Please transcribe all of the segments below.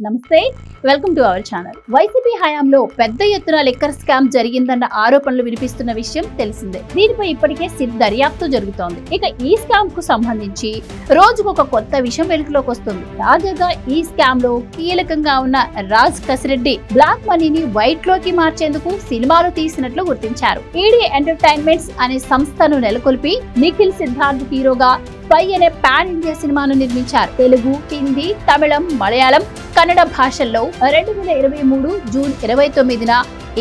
నమస్తే welcome to our channel. YCP హయాంలో పెద్ద ఎత్తున లిక్కర్ స్కామ్ జరిగిందన్న ఆరోపణలు వినిపిస్తున్న విషయం తెలిసిందే. దీనిపై ఇప్పటికే సిట్ దర్యాప్తు జరుగుతోంది. ఇక ఈ స్కామ్ కు సంబంధించి రోజుకొక కొత్త విషయం వెలుగులోకి వస్తుంది. తాజాగా ఈ స్కామ్ లో కీలకంగా ఉన్న రాజ్ కసిరెడ్డి బ్లాక్ మనీని వైట్ లోకి మార్చేందుకు సినిమాలు తీసినట్లు గుర్తించారు. ఈడీ ఎంటర్టైన్మెంట్స్ అనే సంస్థను నెలకొల్పి నిఖిల్ సిద్ధార్థ్ హీరోగా స్పై అనే పాన్ ఇండియా సినిమాను నిర్మించారు. తెలుగు, హిందీ, తమిళం, మలయాళం, కన్నడ భాషల్లో 2023 జూన్ 29న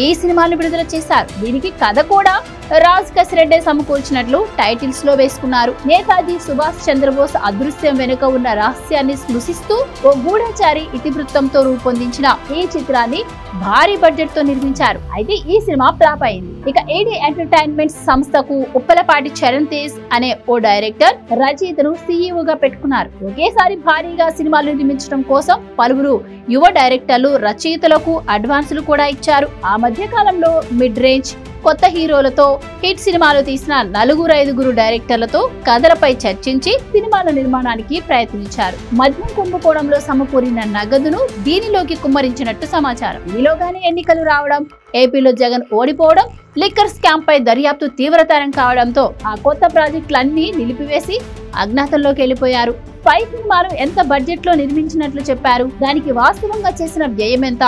ఈ సినిమాను విడుదల చేశారు. దీనికి కథ కూడా రాజ్ కసిరెడ్డి సమకూర్చినట్లు టైటిల్స్ లో వేసుకున్నారు. నేతాజీ సుభాష్ చంద్రబోస్ అదృశ్యం వెనుక ఉన్న రహస్యాన్ని స్పృశిస్తూ ఓ గూఢచారి ఇతివృత్తంతో రూపొందించిన ఈ చిత్రాన్ని భారీ బడ్జెట్ తో నిర్మించారు. అయితే ఈ సినిమా ఫ్లాప్ అయింది. ఇక ఏడీ ఎంటర్టైన్మెంట్స్ సంస్థకు ఉప్పలపాటి చరణ్ తేజ్ అనే ఓ డైరెక్టర్, రచయితను సీఈఓగా పెట్టుకున్నారు. ఒకేసారి భారీగా సినిమాలు నిర్మించడం కోసం పలువురు యువ డైరెక్టర్లు, రచయితలకు అడ్వాన్సులు కూడా ఇచ్చారు. ఆ మధ్య కాలంలో మిడ్ రేంజ్ కొత్త హీరోలతో హిట్ సినిమాలు తీసిన 4-5 డైరెక్టర్లతో కథలపై చర్చించి సినిమాల నిర్మాణానికి ప్రయత్నించారు. మద్యం కుంభకోణంలో సమకూరిన నగదును దీనిలోకి కుమ్మరించినట్టు సమాచారం. ఈలోగానే ఎన్నికలు రావడం, ఏపీలో జగన్ ఓడిపోవడం, లిక్కర్ స్కామ్ పై దర్యాప్తు తీవ్రతరం కావడంతో ఆ కొత్త ప్రాజెక్టులన్నీ నిలిపివేసి అజ్ఞాతంలోకి వెళ్లిపోయారు. స్పై సినిమాను ఎంత బడ్జెట్ లో నిర్మించినట్లు చెప్పారు? దానికి వాస్తవంగా చేసిన వ్యయం ఎంత?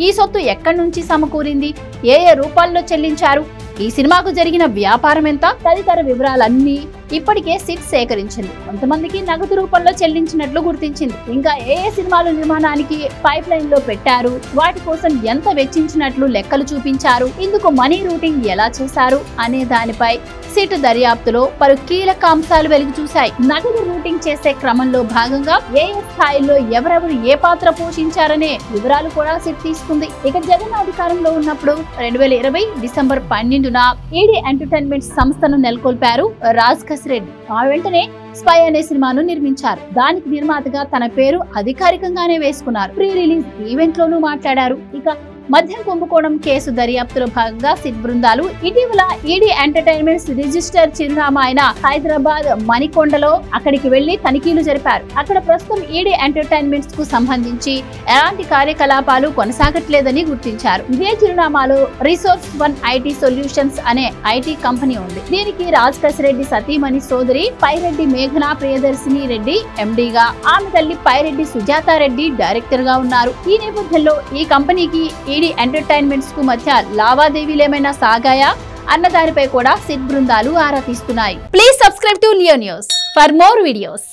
ఈ సొత్తు ఎక్కడి నుంచి సమకూరింది? ఏ రూపాల్లో చెల్లించారు? ఈ సినిమాకు జరిగిన వ్యాపారం ఎంత? తదితర వివరాలన్నీ ఇప్పటికే సిట్ సేకరించింది. కొంతమందికి నగదు రూపంలో చెల్లించినట్లు గుర్తించింది. ఇంకా ఏ సినిమాలు నిర్మాణానికి పైప్ లైన్ లో పెట్టారు, వాటి కోసం ఎంత వెచ్చించినట్లు లెక్కలు చూపించారు, ఇందుకు మనీ రూటింగ్ ఎలా చేశారు అనే దానిపై సిట్ దర్యాప్తులో పలు కీలక అంశాలు వెలుగు చూశాయి. నగదు రూటింగ్ చేసే క్రమంలో భాగంగా ఏ స్థాయిలో ఎవరెవరు ఏ పాత్ర పోషించారనే వివరాలు కూడా సిట్ తీసుకుంది. ఇక జగన్ అధికారంలో ఉన్నప్పుడు 2020 డిసెంబర్ 12న ఈడీ ఎంటర్టైన్మెంట్ సంస్థను నెలకొల్పారు రాజ్ కసిరెడ్డి. ఆ వెంటనే స్పై అనే సినిమాను నిర్మించారు. దానికి నిర్మాతగా తన పేరు అధికారికంగానే వేసుకున్నారు. ప్రీ రిలీజ్ ఈవెంట్ లోనూ మాట్లాడారు. ఇక మద్యం కుంభకోణం కేసు దర్యాప్తులో భాగంగా సిట్ బృందాలు ఇటీవల ఈడీ ఎంటర్టైన్మెంట్స్ రిజిస్టర్ చిరునామా అయిన హైదరాబాద్ మణికొండలో అక్కడికి వెళ్లి తనిఖీలు జరిపారు. అక్కడ ప్రస్తుతం ఈడీ ఎంటర్టైన్మెంట్స్ కు సంబంధించి ఎలాంటి కార్యకలాపాలు కొనసాగట్లేదని గుర్తించారు. ఇదే చిరునామాలో రిసోర్స్ వన్ ఐటీ సొల్యూషన్స్ అనే ఐటీ కంపెనీ ఉంది. దీనికి రాజ్ కసిరెడ్డి సతీమణి సోదరి పైరెడ్డి మేఘనా ప్రియదర్శిని రెడ్డి ఎండీగా, ఆమె తల్లి పైరెడ్డి సుజాత రెడ్డి డైరెక్టర్ గా ఉన్నారు. ఈ నేపథ్యంలో ఈ కంపెనీకి ఈడీ ఎంటర్టైన్మెంట్స్ కు మధ్య లావాదేవీలేమైనా సాగాయా అన్న దానిపై కూడా సిట్ బృందాలు ఆరా తీస్తున్నాయి. Please subscribe to Leo news for more videos.